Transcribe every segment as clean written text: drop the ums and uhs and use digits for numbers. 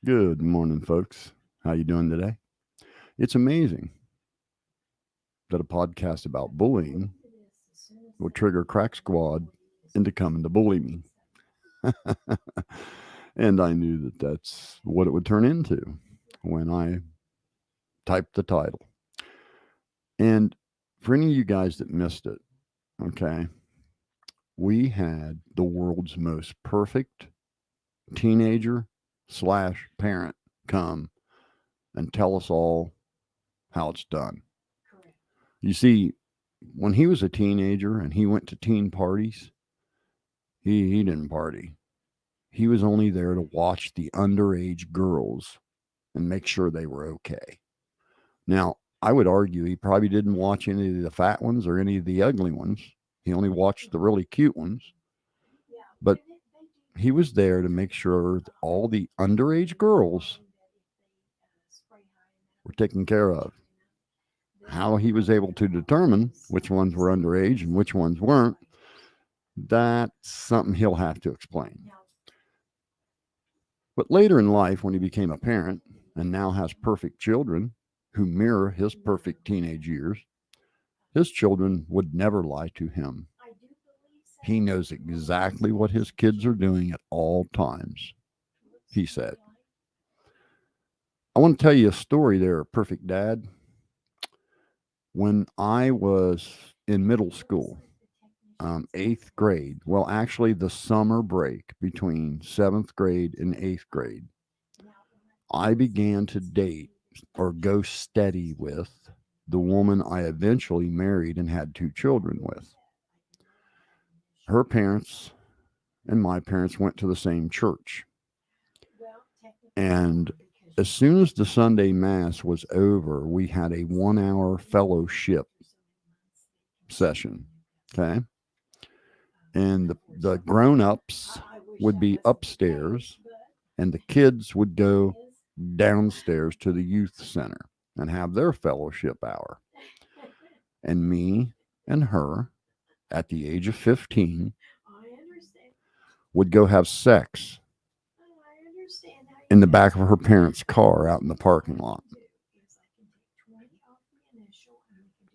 Good morning, folks. How you doing today? It's amazing that a podcast about bullying will trigger Crack Squad into coming to bully me. And I knew that that's what it would turn into when I typed the title. And for any of you guys that missed it, okay, we had the world's most perfect teenager slash parent come and tell us all how it's done. You see, when he was a teenager and he went to teen parties, he didn't party. He was only there to watch the underage girls and make sure they were okay. Now, I would argue he probably didn't watch any of the fat ones or any of the ugly ones. He only watched the really cute ones. But he was there to make sure that all the underage girls were taken care of. How he was able to determine which ones were underage and which ones weren't, that's something he'll have to explain. But later in life, when he became a parent and now has perfect children who mirror his perfect teenage years, his children would never lie to him. He knows exactly what his kids are doing at all times, he said. I want to tell you a story there, Perfect Dad. When I was in middle school, eighth grade, well, actually, the summer break between seventh grade and eighth grade, I began to date or go steady with the woman I eventually married and had two children with. Her parents and my parents went to the same church. And as soon as the Sunday Mass was over, we had a 1 hour fellowship session. Okay. And the grown ups would be upstairs, and the kids would go downstairs to the youth center and have their fellowship hour. And me and her, at the age of 15, would go have sex in the back of her parents' car out in the parking lot.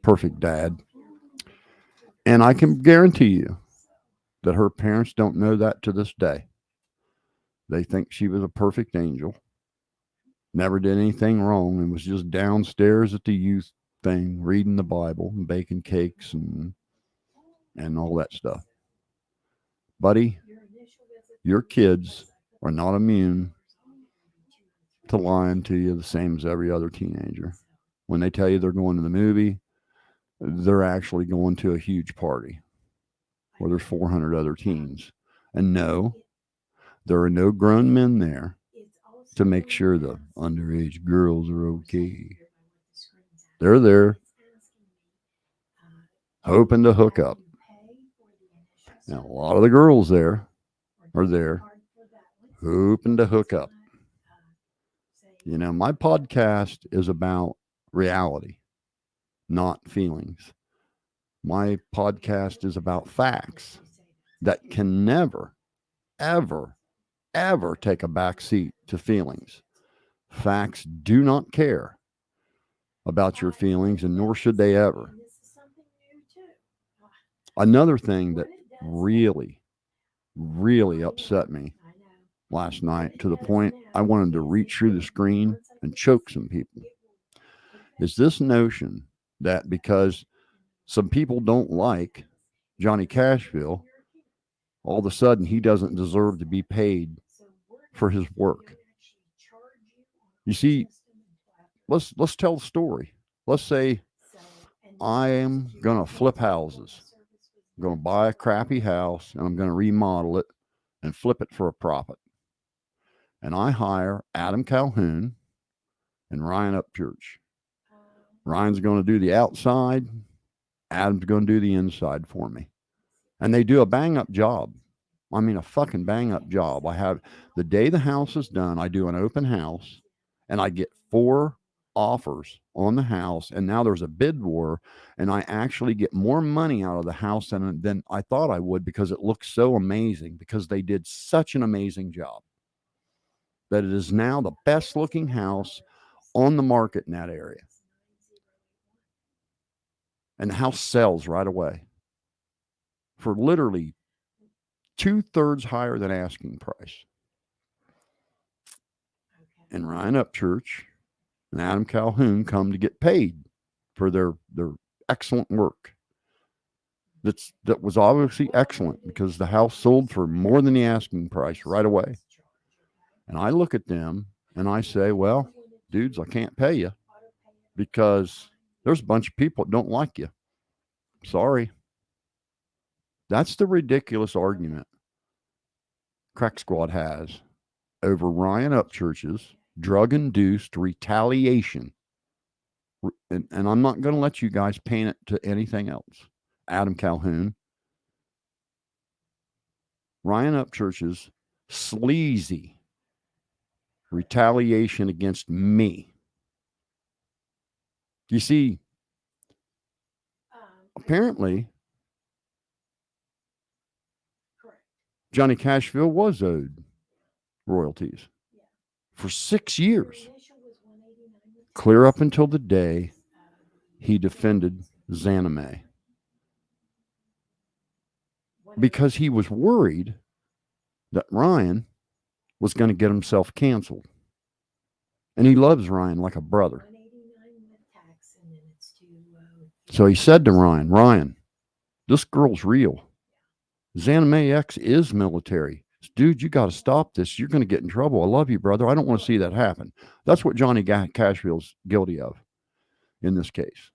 Perfect Dad. And I can guarantee you that her parents don't know that to this day. They think she was a perfect angel, never did anything wrong, and was just downstairs at the youth thing reading the Bible and baking cakes and all that stuff. Buddy, your kids are not immune to lying to you the same as every other teenager. When they tell you they're going to the movie, they're actually going to a huge party where there's 400 other teens. And no, there are no grown men there to make sure the underage girls are okay. They're there hoping to hook up. Now, a lot of the girls there are there hoping to hook up. You know, my podcast is about reality, not feelings. My podcast is about facts that can never, ever, ever take a back seat to feelings. Facts do not care about your feelings, and nor should they ever. Another thing that really, really upset me last night to the point I wanted to reach through the screen and choke some people is this notion that because some people don't like Johnny Cashville, all of a sudden he doesn't deserve to be paid for his work. You see, let's tell the story. Let's say I am gonna flip houses. I'm gonna buy a crappy house and I'm gonna remodel it and flip it for a profit. And I hire Adam Calhoun and Ryan Upchurch. Ryan's gonna do the outside, Adam's gonna do the inside for me. And they do a bang up job. I mean, a fucking bang up job. I have the day the house is done, I do an open house and I get 4 offers on the house. And now there's a bid war, and I actually get more money out of the house than I thought I would because it looks so amazing because they did such an amazing job. that it is now the best looking house on the market in that area. And the house sells right away for literally 2/3 higher than asking price. And Ryan Upchurch and Adam Calhoun come to get paid for their excellent work. That was obviously excellent because the house sold for more than the asking price right away. And I look at them and I say, well, dudes, I can't pay you because there's a bunch of people that don't like you. Sorry. That's the ridiculous argument Crack Squad has over Ryan Upchurch's drug-induced retaliation. And I'm not going to let you guys paint it to anything else. Adam Calhoun, Ryan Upchurch's sleazy retaliation against me. You see, apparently, Johnny Cashville was owed royalties for 6 years, clear up until the day he defended Xana May, because he was worried that Ryan was going to get himself canceled. And he loves Ryan like a brother. So he said to Ryan, this girl's real. Xana May X is military. Dude, you got to stop this. You're going to get in trouble. I love you, brother. I don't want to see that happen. That's what Johnny Cashville's guilty of in this case.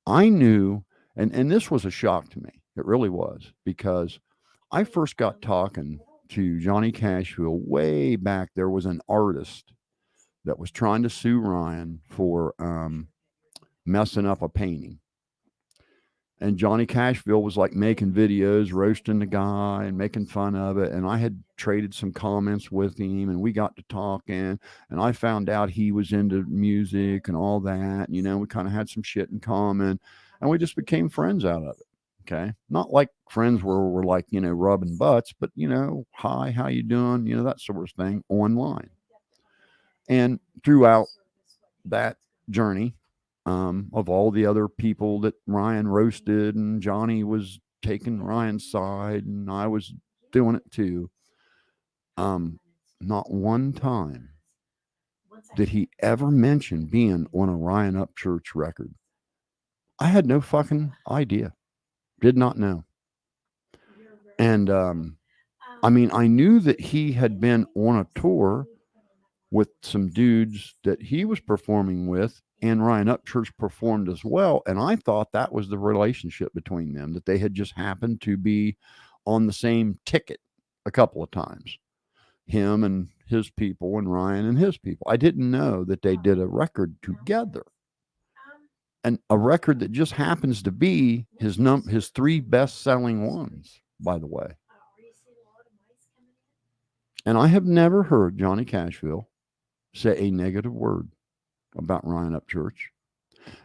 I knew, and this was a shock to me. It really was, because I first got talking to Johnny Cashville way back. There was an artist that was trying to sue Ryan for messing up a painting. And Johnny Cashville was like making videos, roasting the guy and making fun of it. And I had traded some comments with him and we got to talking. And I found out he was into music and all that. You know, we kind of had some shit in common and we just became friends out of it. Okay. Not like friends where we're like, you know, rubbing butts, but, you know, hi, how you doing? You know, that sort of thing online. And throughout that journey, of all the other people that Ryan roasted, and Johnny was taking Ryan's side, and I was doing it too. Not one time did he ever mention being on a Ryan Upchurch record. I had no fucking idea. Did not know. And I mean, I knew that he had been on a tour with some dudes that he was performing with, and Ryan Upchurch performed as well. And I thought that was the relationship between them, that they had just happened to be on the same ticket a couple of times, him and his people and Ryan and his people. I didn't know that they did a record together, and a record that just happens to be his 3 best-selling ones, by the way. And I have never heard Johnny Cashville say a negative word about Ryan Upchurch.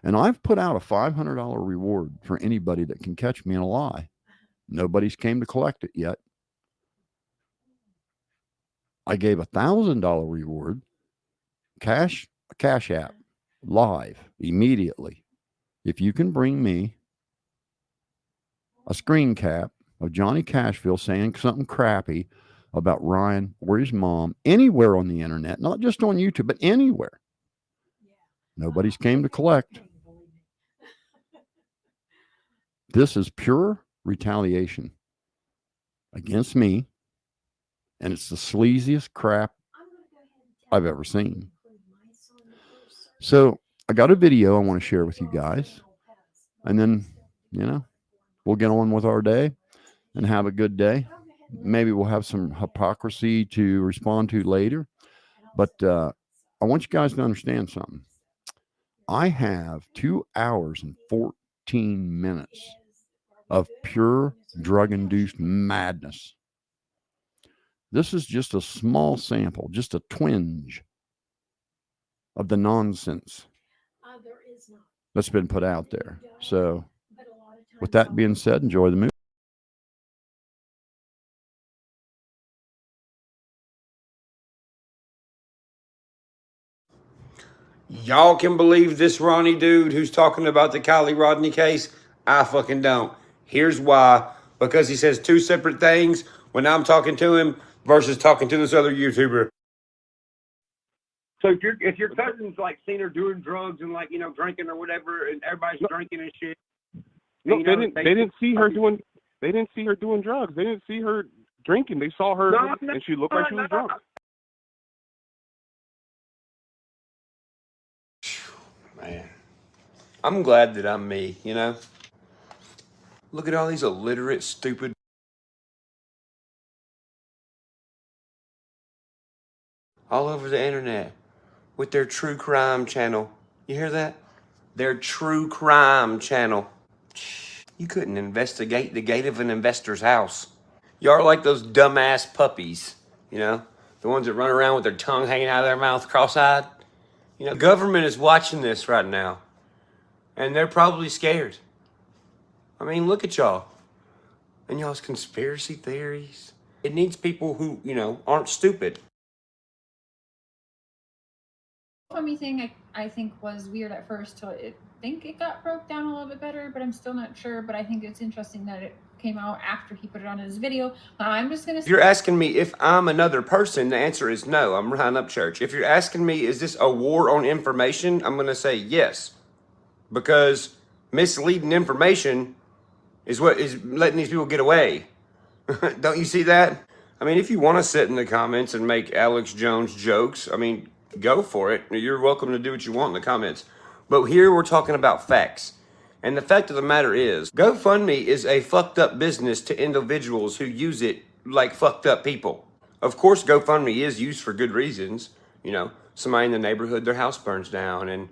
And I've put out a $500 reward for anybody that can catch me in a lie. Nobody's came to collect it yet. I gave a $1,000 reward, cash app, live, immediately. If you can bring me a screen cap of Johnny Cashville saying something crappy about Ryan or his mom anywhere on the internet, not just on YouTube, but anywhere. Nobody's came to collect. This is pure retaliation against me, and it's the sleaziest crap I've ever seen. So I got a video I want to share with you guys, and then, you know, we'll get on with our day and have a good day. Maybe we'll have some hypocrisy to respond to later, but I want you guys to understand something. I have 2 hours and 14 minutes of pure drug-induced madness. This is just a small sample, just a twinge of the nonsense that's been put out there. So with that being said, enjoy the movie. Y'all can believe this Ronnie dude who's talking about the Kylie Rodney case? I fucking don't. Here's why. Because he says two separate things when I'm talking to him versus talking to this other YouTuber. So if your cousin's like seen her doing drugs and like, you know, drinking or whatever, and everybody's drinking and shit. No, they didn't see her doing drugs. They didn't see her drinking. They saw her and she looked like she was drunk. Man, I'm glad that I'm me, you know? Look at all these illiterate, stupid all over the internet with their true crime channel. You hear that? Their true crime channel. You couldn't investigate the gate of an investor's house. You are like those dumbass puppies, you know? The ones that run around with their tongue hanging out of their mouth cross-eyed. You know, the government is watching this right now, and they're probably scared. I mean, look at y'all. And y'all's conspiracy theories. It needs people who, you know, aren't stupid. Funny thing I think was weird at first till I think it got broke down a little bit better, but I'm still not sure. But I think it's interesting that it came out after he put it on his video. I'm just gonna. If you're asking me if I'm another person, the answer is no. I'm Ryan Upchurch. If you're asking me, is this a war on information? I'm gonna say yes, because misleading information is what is letting these people get away. Don't you see that? I mean, if you want to sit in the comments and make Alex Jones jokes, I mean, go for it. You're welcome to do what you want in the comments. But here we're talking about facts. And the fact of the matter is, GoFundMe is a fucked up business to individuals who use it like fucked up people. Of course, GoFundMe is used for good reasons. You know, somebody in the neighborhood, their house burns down and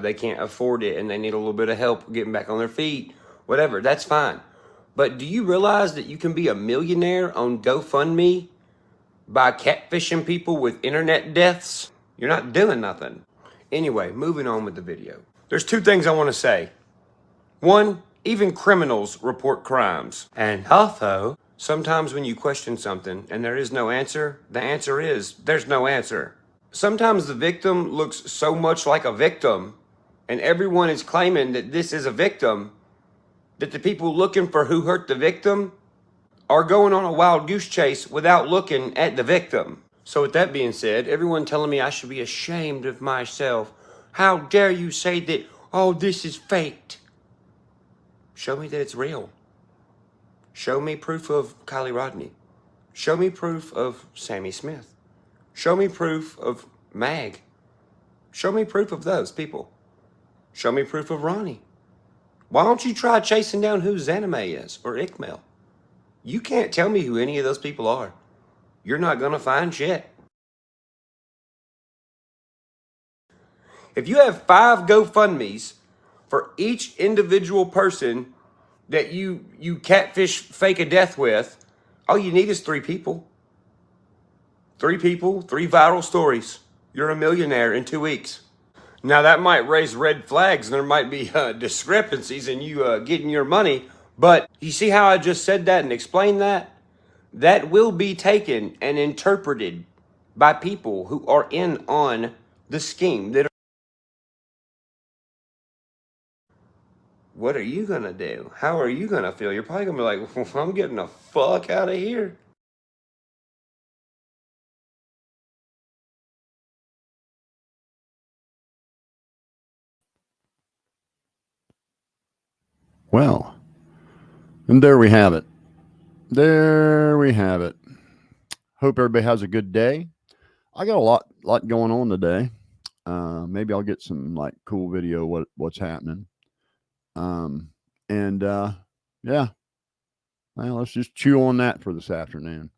they can't afford it and they need a little bit of help getting back on their feet. Whatever, that's fine. But do you realize that you can be a millionaire on GoFundMe by catfishing people with internet deaths? You're not doing nothing. Anyway, moving on with the video. There's two things I want to say. One, even criminals report crimes. And also, sometimes when you question something and there is no answer, the answer is there's no answer. Sometimes the victim looks so much like a victim and everyone is claiming that this is a victim that the people looking for who hurt the victim are going on a wild goose chase without looking at the victim. So with that being said, everyone telling me I should be ashamed of myself. How dare you say that, oh, this is faked? Show me that it's real. Show me proof of Kylie Rodney. Show me proof of Sammy Smith. Show me proof of Mag. Show me proof of those people. Show me proof of Ronnie. Why don't you try chasing down who Zanime is or Ikmel? You can't tell me who any of those people are. You're not gonna find shit. If you have 5 GoFundMes for each individual person that you catfish fake a death with, all you need is 3 people. 3 people, 3 viral stories. You're a millionaire in 2 weeks. Now that might raise red flags and there might be discrepancies in you getting your money, but you see how I just said that and explained that? That will be taken and interpreted by people who are in on the scheme. What are you gonna do? How are you gonna feel? You're probably gonna be like, well, I'm getting the fuck out of here. Well, and there we have it. There we have it. Hope everybody has a good day. I got a lot going on today. Maybe I'll get some like cool video what's happening. Yeah. Well, let's just chew on that for this afternoon.